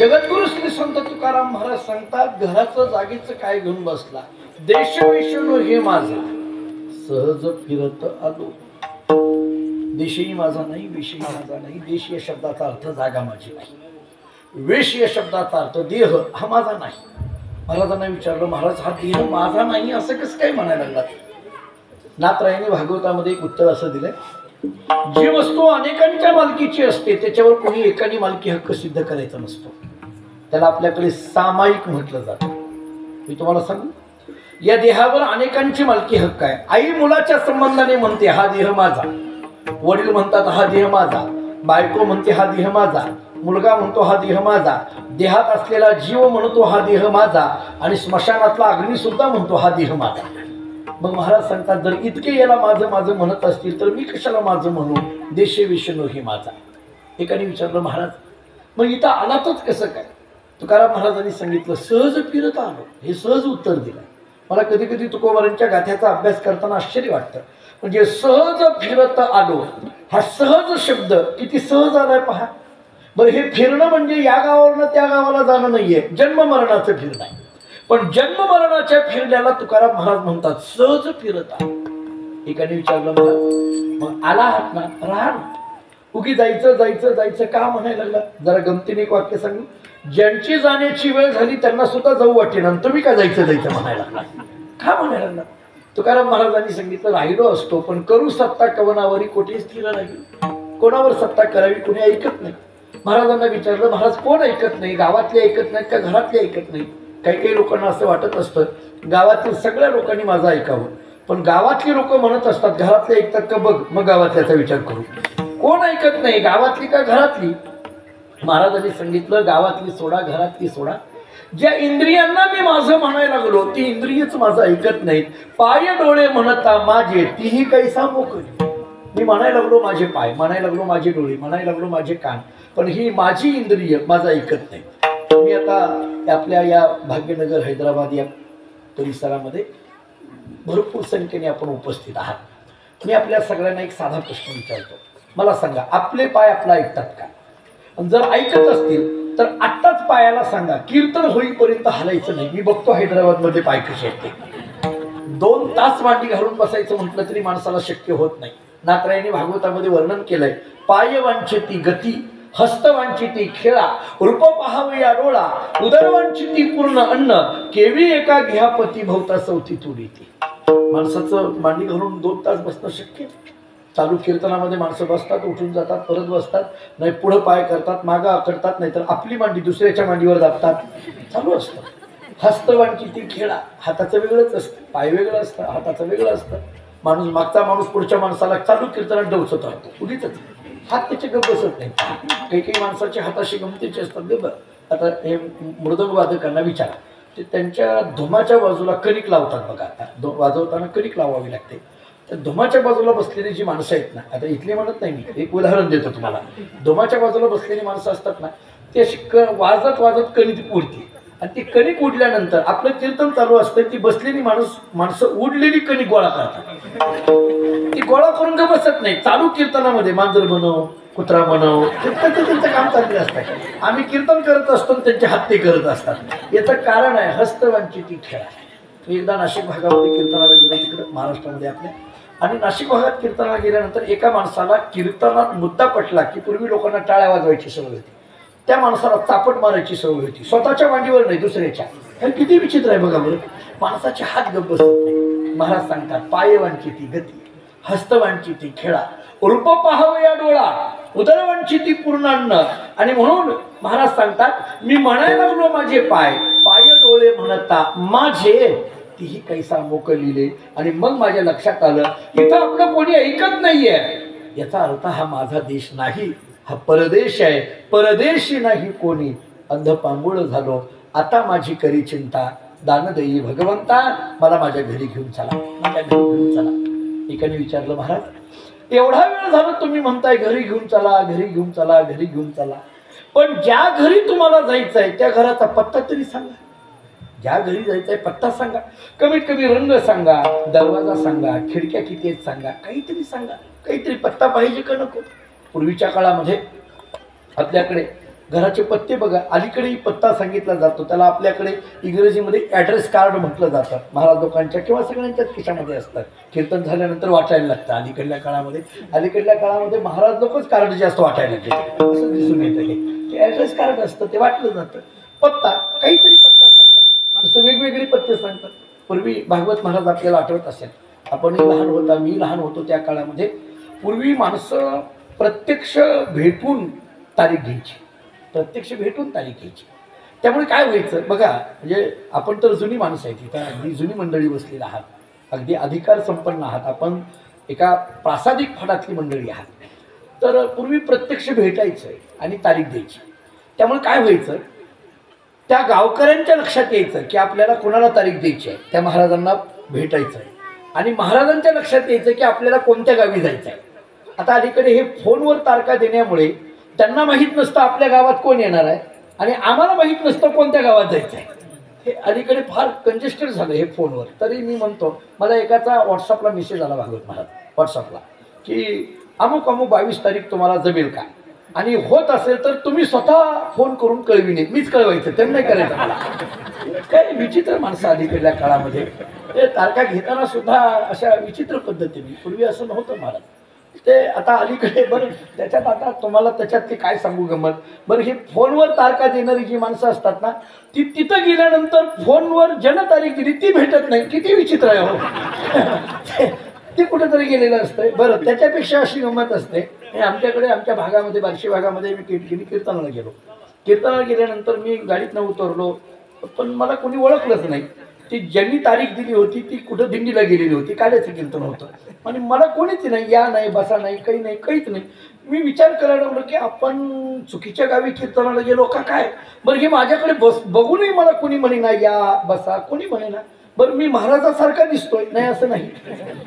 जगद्गुरु श्री संत तुकाराम महाराज सांगतात, घराचं जागेचं काय घेऊन बसला, देश विषणू हे माझा सहज फिरत आलो. देशही माझा नाही, विषयी माझा नाही. देश या शब्दाचा अर्थ जागा माझी नाही, वेश या शब्दाचा अर्थ देह हा माझा नाही. महाराजांना विचारलं, महाराज हा देह माझा नाही असं कसं काय म्हणायला लागलात? नाथरायांनी भागवतामध्ये एक उत्तर असं दिलंय, जी वस्तू अनेकांच्या मालकीची असते त्याच्यावर कोणी एकाने मालकी हक्क सिद्ध करायचा नसतो. त्याला आपल्याकडे सामायिक म्हटलं जातं. मी तुम्हाला सांगू, या देहावर अनेकांची मालकी हक्क आहे. आई मुलाच्या संबंधाने म्हणते हा देह माझा, वडील म्हणतात हा देह माझा, बायको म्हणते हा देह माझा, मुलगा म्हणतो हा देह माझा, देहात असलेला जीव म्हणतो हा देह माझा, आणि स्मशानातला अग्नी सुद्धा म्हणतो हा देह माझा. मग महाराज सांगतात, जर इतके याला माझं माझं म्हणत असतील तर मी कशाला माझं म्हणू? देशे विषणू हे माझा. एकाने विचारलं, महाराज मग इथं आलातच कसं काय? तुकाराम महाराजांनी सांगितलं, सहज फिरत आलो. हे सहज उत्तर दिलं. मला कधी कधी तुकोबारांच्या गाथ्याचा अभ्यास करताना आश्चर्य वाटतं. म्हणजे सहज फिरत आलो, हा सहज शब्द किती सहज आलाय पहा बरं. हे फिरणं म्हणजे या गावावरनं त्या गावाला जाणं नाहीये, जन्म मरणाचं फिरणं आहे. पण जन्म मरणाच्या फिरण्याला तुकाराम महाराज म्हणतात सहज फिरत आलो. एकाने विचारलं, महाराज मग आला आहात ना, राहा ना. उगी जायचं जायचं जायचं का म्हणायला लागला? जरा गमतीने एक वाक्य सांगू, ज्यांची जाण्याची वेळ झाली त्यांना सुद्धा जाऊ वाटेल आणि तुम्ही का जायचं जायचं म्हणायला लागला? का म्हणायला लागला? तुकाराम महाराजांनी सांगितलं, राहिलो असतो पण करू सत्ता कवनावरी कोठे स्थिर नाही. कोणावर सत्ता करावी कोणी ऐकत नाही. महाराजांना विचारलं, महाराज कोण ऐकत नाही? गावातले ऐकत नाहीत का घरातले ऐकत नाही? काही काही लोकांना असं वाटत असतं गावातील सगळ्या लोकांनी माझं ऐकावं, पण गावातली लोक म्हणत असतात घरातले ऐकतात का बघ, मग गावातल्याचा विचार करू. कोण ऐकत नाही, गावातली का घरातली? महाराजांनी सांगितलं, गावातली सोडा घरातली सोडा. ज्या इंद्रियांना मी माझं म्हणायला लागलो ती इंद्रियच माझं ऐकत नाहीत. पाय डोळे म्हणता माझे तीही काही मोकळी. मी म्हणायला लागलो माझे पाय, म्हणायला लागलो माझे डोळे, म्हणायला लागलो माझे कान, पण ही माझी इंद्रिय माझं ऐकत नाही. मी आता आपल्या या भाग्यनगर हैदराबाद या परिसरामध्ये भरपूर संख्येने आपण उपस्थित आहात. मी आपल्या सगळ्यांना एक साधा प्रश्न विचारतो. मला सांगा, आपले पाय आपला ऐकतात का? जर ऐकत असतील तर आत्ताच पायाला सांगा कीर्तन होईपर्यंत हलायचं नाही. मी बघतो हैदराबादमध्ये पाय कसे आहेत ते. 2 तास मांडी घालून बसायचं म्हटलं तरी माणसाला शक्य होत नाही. नाथरायांनी भागवतामध्ये वर्णन केलंय, पाय वांछिती गती, हस्त वांछिती खेळा, रूप पाहावया डोळा, उदर वांछिती पूर्ण अन्न, केवी एका घ्यापती भवता सौथी तुडीती. माणसाचं मांडी घालून 2 तास बसणं शक्य नाही. चालू कीर्तनामध्ये माणसं बसतात, उठून जातात, परत बसतात, नाही पुढं पाय करतात, मागं आकडतात, नाहीतर आपली मांडी दुसऱ्याच्या मांडीवर दाबतात, चालू असतं. हस्तवांची खेळा, हाताचं वेगळंच असतं, पाय वेगळं असतं, हाताचं वेगळं असतं. माणूस मागचा माणूस पुढच्या माणसाला चालू कीर्तनात डवचत राहतो, उगीच हात त्याचे गप बसत नाही. काही काही माणसाचे हाताशी गमतीचे असतात. गप आता हे मृदंग वादकांना विचारा, ते त्यांच्या धुमाच्या बाजूला कणिक लावतात बघा. आता वाजवताना कणिक लावावी लागते. तर धुमाच्या बाजूला बसलेली जी माणसं आहेत ना, आता इथली म्हणत नाही, मी एक उदाहरण देतो तुम्हाला. धुमाच्या बाजूला बसलेली माणसं असतात ना, ते अशी वाजत वाजत कणिक उडते, आणि ती कणिक उडल्यानंतर आपलं कीर्तन चालू असतं, ती बसलेली माणसं उडलेली कणिक गोळा करतात. ती गोळा करून का बसत नाही, चालू कीर्तनामध्ये मांजर बनव, कुत्रा बनव, त्यांचं काम चालले असतात. आम्ही कीर्तन करत असतो, त्यांचे हात ते करत असतात. याचं कारण आहे हस्तवांची खेळा. मी एकदा नाशिक भागामध्ये कीर्तनाला गेलो, तिकडे महाराष्ट्रामध्ये आपल्या, आणि नाशिक भागात कीर्तनाला गेल्यानंतर एका माणसाला कीर्तनात मुद्दा पटला की पूर्वी लोकांना टाळ्या वाजवायची सवय होती, त्या माणसाला चापट मारायची सवय होती, स्वतःच्या मांडीवर नाही दुसऱ्याच्या. हे किती विचित्र आहे बघा बरं. माणसाचे हात गप्प बसत नाही. महाराज सांगतात, पाय वांछिती गती, हस्त वांछिती खेळा, रूप पाहावया डोळा, उदर वांछिती पूर्ण अन्न. आणि म्हणून महाराज सांगतात, मी म्हणायला लागलो माझे पाय, पाय डोळे म्हणता माझे तीही कैसा मोकलिले. आणि मग माझ्या लक्षात आलं, इथं आपलं कोणी ऐकत नाहीये. याचा अर्थ हा माझा देश नाही, हा परदेश आहे. परदेशी नाही कोणी, अंध पांगुळ झालो, आता माझी करी चिंता, दान देई भगवंता, मला माझ्या घरी घेऊन चला, माझ्या घरी घेऊन चला. एकाने विचारलं, महाराज एवढा वेळ झाला तुम्ही म्हणताय घरी घेऊन चला, घरी घेऊन चला, घरी घेऊन चला, पण ज्या घरी तुम्हाला जायचंय त्या घराचा पत्ता तरी सांगा. ज्या घरी जायचंय पत्ता सांगा, कमीत कमी रंग सांगा, दरवाजा सांगा, खिडक्या किती आहेत सांगा, काहीतरी सांगा. काहीतरी पत्ता पाहिजे का नको? पूर्वीच्या काळामध्ये आपल्याकडे घराचे पत्ते बघा, अलीकडेही पत्ता सांगितला जातो, त्याला आपल्याकडे इंग्रजीमध्ये ॲड्रेस कार्ड म्हटलं जातं. महाराज लोकांच्या किंवा सगळ्यांच्याच खिशामध्ये असतात. कीर्तन झाल्यानंतर वाटायला लागतं. अलीकडल्या काळामध्ये महाराज लोकच कार्ड जास्त वाटायला लागले, असं दिसून येतं. हे ॲड्रेस कार्ड असतं, ते वाटलं जातं. पत्ता, काहीतरी पत्ता सांगा. माणसं वेगवेगळे पत्ते सांगतात. पूर्वी भागवत महाराज आपल्याला आठवत असेल, आपणही लहान होता, मी लहान होतो त्या काळामध्ये, पूर्वी माणसं प्रत्यक्ष भेटून तारीख घ्यायची. त्यामुळे काय व्हायचं बघा, म्हणजे आपण तर जुनी माणसं आहे, तिथं अगदी जुनी मंडळी बसलेली आहात, अगदी अधिकार संपन्न आहात, आपण एका प्रासादिक फडातली मंडळी आहात. तर पूर्वी प्रत्यक्ष भेटायचं आणि तारीख द्यायची. त्यामुळे काय व्हायचं, त्या गावकऱ्यांच्या लक्षात यायचं की आपल्याला कोणाला तारीख द्यायची आहे, त्या महाराजांना भेटायचं आहे. आणि महाराजांच्या लक्षात यायचं की आपल्याला कोणत्या गावी जायचं आहे. आता अलीकडे हे फोनवर तारखा देण्यामुळे त्यांना माहीत नसतं आपल्या गावात कोण येणार आहे आणि आम्हाला माहीत नसतं कोणत्या गावात जायचं आहे. हे अलीकडे फार कंजेस्टेड झालं हे फोनवर. तरी मी म्हणतो, मला एकाचा व्हॉट्सअपला मेसेज आला भागवत महाराज व्हॉट्सअपला की अमुक 22 तारीख तुम्हाला जमेल का, आणि होत असेल तर तुम्ही स्वतः फोन करून कळविणे, मीच कळवायचं, त्यांना नाही करायचं मला. काय विचित्र माणसं अलीकडल्या काळामध्ये. ते तारखा घेताना सुद्धा अशा विचित्र पद्धतीने, पूर्वी असं नव्हतं महाराज. ते आता अलीकडे बरं, त्याच्यात आता तुम्हाला त्याच्यात ते काय सांगू गमत. बरं, हे फोनवर तारखा देणारी जी माणसं असतात ना, ती तिथं गेल्यानंतर फोनवर जन्मतारीख दिली ती भेटत नाही. किती विचित्र आहे हो. ते कुठेतरी गेलेलं असतंय. बरं, त्याच्यापेक्षा अशी गंमत असते, आमच्याकडे आमच्या भागामध्ये, बार्शी भागामध्ये मी कीर्तनाला गेलो. कीर्तनाला गेल्यानंतर मी गाडीतनं उतरलो, पण मला कोणी ओळखलंच नाही. ती ज्यांनी तारीख दिली होती ती कुठं दिंडीला गेलेली होती, काल्याचं कीर्तन होतं, आणि मला कोणीच नाही, या नाही, बसा नाही, काही नाही, काहीच नाही. मी विचार करायला लागलो की आपण चुकीच्या गावी कीर्तनाला गेलो का काय. बरं, हे माझ्याकडे बघूनही मला कोणी म्हणे ना या बसा, कोणी म्हणे ना. बरं, मी महाराजासारखा दिसतोय नाही असं नाही,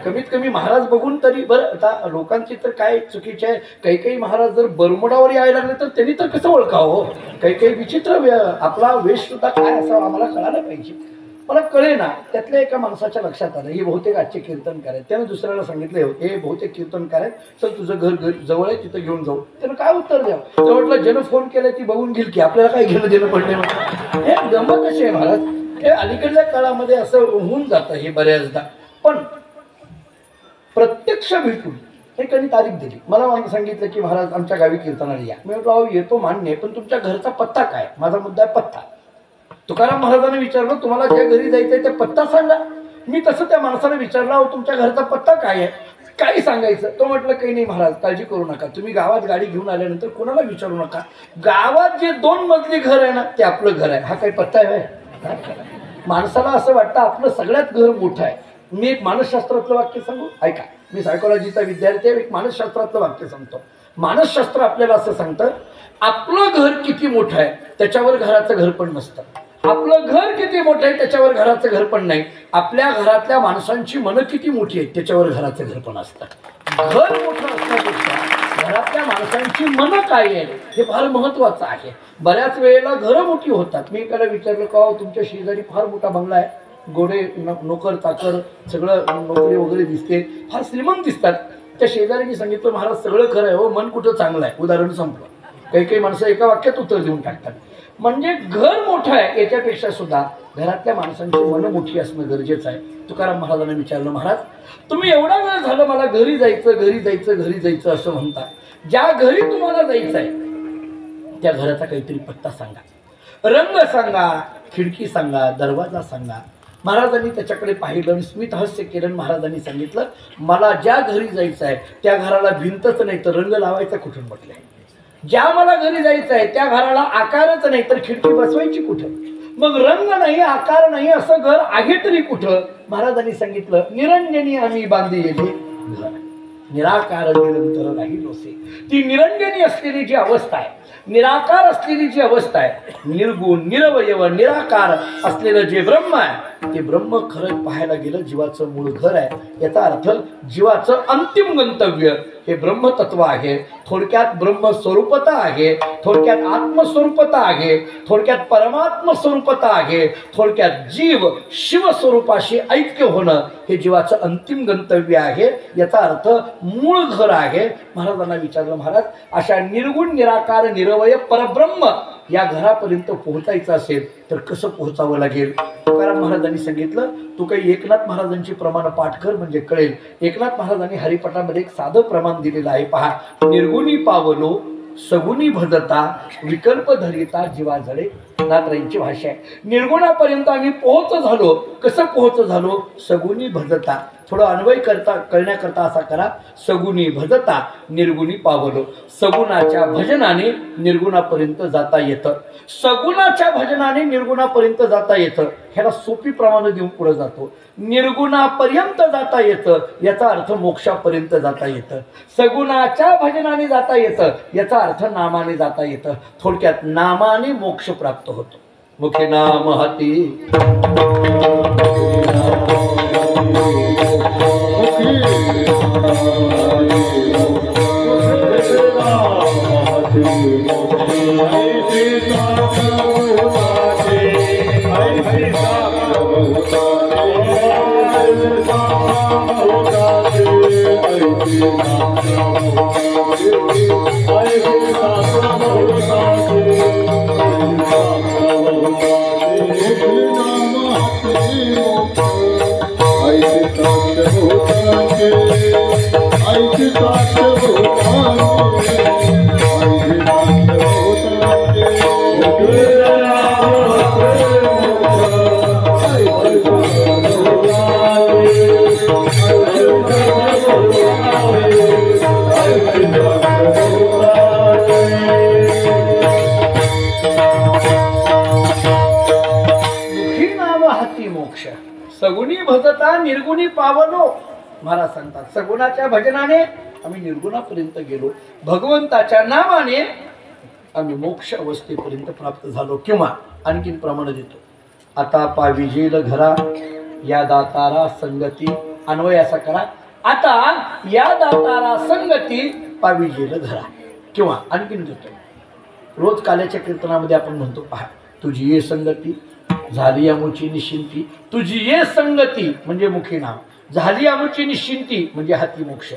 कमीत कमी महाराज बघून तरी. बरं, आता लोकांची तर काय चुकीचे आहे, काही महाराज जर बरमुडावर यायला लागले तर त्यांनी तर कसं ओळखावं. काही विचित्र आपला वेश सुद्धा काय असावा आम्हाला कळायला पाहिजे. मला कळे ना. त्यातल्या एका माणसाच्या लक्षात आलं, हे बहुतेक आजचे कीर्तनकार आहेत. त्यानं दुसऱ्याला सांगितले, हे बहुतेक कीर्तनकार आहेत, चल तुझं घर जवळ आहे, तिथं घेऊन जाऊ. त्यानं काय उत्तर द्यावं. तर म्हटलं, ज्यानं फोन केलाय ती बघून घेईल की, आपल्याला काय घेणं देणं पडले. हे गंमत कशी आहे महाराज. हे अलीकडल्या काळामध्ये असं होऊन जातं हे बऱ्याचदा. पण प्रत्यक्ष भेटून एकाने तारीख दिली, मला सांगितलं की महाराज आमच्या गावी कीर्तनाला या. मी म्हटलं, अहो येतो मान्य, पण तुमच्या घरचा पत्ता काय. माझा मुद्दा आहे पत्ता. तुकाराम महाराजांनी विचारलं, तुम्हाला ज्या घरी जायचंय ते पत्ता सांगा. मी तसं त्या माणसाने विचारलं, अहो तुमच्या घरचा पत्ता काय आहे, काही सांगायचं. तो म्हटलं, काही नाही महाराज, काळजी करू नका, तुम्ही गावात गाडी घेऊन आल्यानंतर कोणाला विचारू नका. गावात जे 2 मजली घर आहे ना ते आपलं घर आहे. हा काही पत्ता आहे. माणसाला असं वाटतं आपलं सगळ्यात घर मोठं आहे. मी एक मानसशास्त्रातलं वाक्य सांगू, ऐका. मी सायकोलॉजीचा विद्यार्थी आहे, एक मानसशास्त्रातलं वाक्य सांगतो. मानसशास्त्र आपल्याला असं सांगतं, आपलं घर किती मोठं आहे त्याच्यावर घराचं घर पण नसतं. आपलं घर किती मोठं आहे त्याच्यावर घराचं घर पण नाही. आपल्या घरातल्या माणसांची मनं किती मोठी आहेत त्याच्यावर घराचं घर पण असतं. घर मोठं असण्यापेक्षा घरातल्या माणसांची मनं काय आहेत हे फार महत्वाचं आहे. बऱ्याच वेळेला घरं मोठी होतात. मी एकाला विचारलं, का तुमच्या शेजारी फार मोठा बंगला आहे, गोडे नोकर चाकर सगळं नोकरी वगैरे दिसते, फार श्रीमंत दिसतात. त्या शेजारीने सांगितलं, महाराज सगळं खरं आहे हो, मन कुठं चांगलं आहे. उदाहरण संपलं. काही माणसं एका वाक्यात उत्तर देऊन टाकतात. म्हणजे घर मोठं आहे याच्यापेक्षा सुद्धा घरातल्या माणसांची मनं मोठी असणं गरजेचं आहे. तुकाराम महाराजांना विचारलं, महाराज तुम्ही एवढा वेळ झालं मला घरी जायचं असं म्हणता, ज्या घरी तुम्हाला जायचं आहे त्या घराचा काहीतरी पत्ता सांगा, रंग सांगा, खिडकी सांगा, दरवाजा सांगा. महाराजांनी त्याच्याकडे पाहिलं, स्मित हास्य केलं. महाराजांनी सांगितलं, मला ज्या घरी जायचं आहे त्या घराला भिंतच नाही तर रंग लावायचा कुठून म्हटलंय. ज्या मला घरी जायचं आहे त्या घराला आकारच नाही तर खिडकी बसवायची कुठं. मग रंग नाही, आकार नाही, असं घर आहे तरी कुठं. महाराजांनी सांगितलं, निरंजनी आम्ही बांधलेले घर, निराकार निरंतर राहिलोसे. ती निरंजनी असलेली जी अवस्था आहे, निराकार असलेली जी अवस्था आहे, निर्गुण निरवयव निराकार असलेलं जे ब्रह्म आहे ते ब्रह्म खरं पाहायला गेलं जीवाचं मूळ घर आहे. याचा अर्थ जीवाचं अंतिम गंतव्य हे ब्रह्मतत्व आहे. थोडक्यात ब्रह्मस्वरूपता आहे, थोडक्यात आत्मस्वरूपता आहे, थोडक्यात परमात्म स्वरूपता आहे, थोडक्यात जीव शिवस्वरूपाशी ऐक्य होणं हे जीवाचं अंतिम गंतव्य आहे. याचा अर्थ मूळ घर आहे. महाराजांना विचारलं, महाराज अशा निर्गुण निराकार निरवय परब्रह्म या घरापर्यंत पोहोचायचं असेल तर कसं पोहोचावं लागेल? तुकाराम महाराजांनी सांगितलं, तू काही एकनाथ महाराजांची प्रमाण पाठ कर म्हणजे कळेल. एकनाथ महाराजांनी हरिपाठामध्ये एक साधं प्रमाण दिलेलं आहे, पहा. निर्गुणी पावलो सगुणी भजता विकल्प धरिता जीवा जळे. नाथरायांची भाषा आहे. निर्गुणापर्यंत आम्ही पोहोच झालो. कसं पोहोच झालो? सगुणी भजता. थोडं अन्वय करण्याकरता असा करा, सगुणी भजता निर्गुणी पावलो. सगुणाच्या भजनाने निर्गुणापर्यंत जाता येतं. सगुणाच्या भजनाने निर्गुणापर्यंत जाता येतं. ह्याला सोपी प्रमाणे देऊन पुढे जातो. निर्गुणापर्यंत जाता येतं याचा अर्थ मोक्षापर्यंत जाता येतं. सगुणाच्या भजनाने जाता येतं याचा अर्थ नामाने जाता येतं. थोडक्यात नामाने मोक्ष प्राप्त होतो. मुखे नाम हाती मोक्ष. सगुणी भजता निर्गुणी पावलो. महाराज सांगतात, सगुणाच्या भजनाने आम्ही निर्गुणापर्यंत गेलो. भगवंताच्या नामाने आम्ही मोक्ष अवस्थेपर्यंत प्राप्त झालो. किंवा आणखीन प्रमाण देतो, आता पाविजेल घरा या दातारा संगती. अन्वय असा करा, आता या दातारा संगती पाविजेल घरा. किंवा आणखीन देतो, रोज काल्याच्या कीर्तनामध्ये आपण म्हणतो, पहा, तुझी ये संगती झाली अमुची निश्चिंती. तुझी ये संगती म्हणजे मुखी नाम, झाली अमुची निश्चिंती म्हणजे हाती मोक्ष.